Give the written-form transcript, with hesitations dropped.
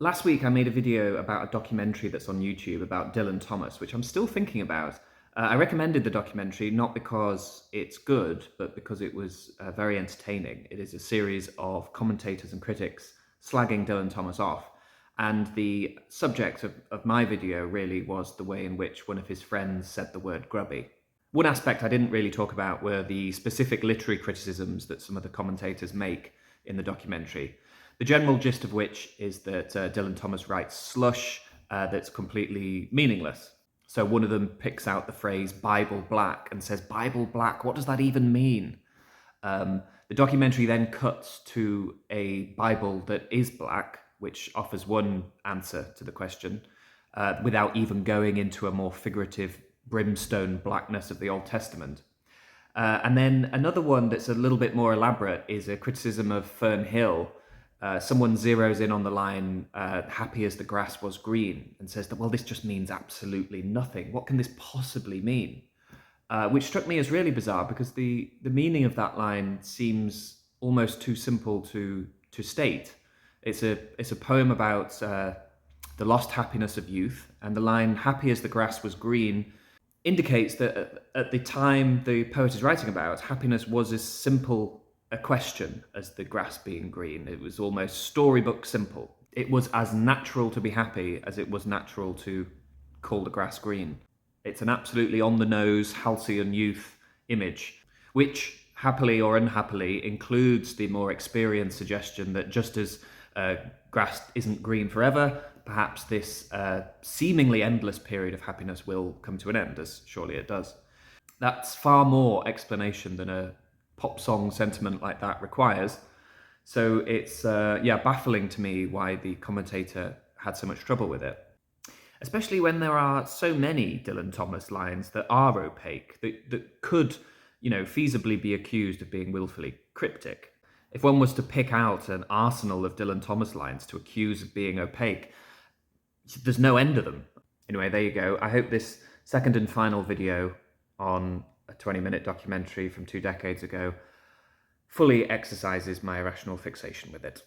Last week I made a video about a documentary that's on YouTube about Dylan Thomas, which I'm still thinking about. I recommended the documentary not because it's good, but because it was very entertaining. It is a series of commentators and critics slagging Dylan Thomas off. And the subject of my video really was the way in which one of his friends said the word grubby. One aspect I didn't really talk about were the specific literary criticisms that some of the commentators make in the documentary. The general gist of which is that Dylan Thomas writes slush that's completely meaningless. So one of them picks out the phrase Bible black and says, Bible black, what does that even mean? The documentary then cuts to a Bible that is black, which offers one answer to the question, without even going into a more figurative brimstone blackness of the Old Testament. And then another one that's a little bit more elaborate is a criticism of Fern Hill. Someone zeroes in on the line, happy as the grass was green, and says that, well, this just means absolutely nothing. What can this possibly mean? Which struck me as really bizarre because the meaning of that line seems almost too simple to state. It's a poem about the lost happiness of youth, and the line, happy as the grass was green, indicates that at the time the poet is writing about, happiness was as simple a question as the grass being green. It was almost storybook simple. It was as natural to be happy as it was natural to call the grass green. It's an absolutely on-the-nose halcyon youth image, which happily or unhappily includes the more experienced suggestion that just as grass isn't green forever, perhaps this seemingly endless period of happiness will come to an end, as surely it does. That's far more explanation than a pop song sentiment like that requires. So it's baffling to me why the commentator had so much trouble with it. Especially when there are so many Dylan Thomas lines that are opaque, that could, feasibly be accused of being willfully cryptic. If one was to pick out an arsenal of Dylan Thomas lines to accuse of being opaque, there's no end of them. Anyway, there you go. I hope this second and final video on a 20-minute documentary from 2 decades ago fully exercises my irrational fixation with it.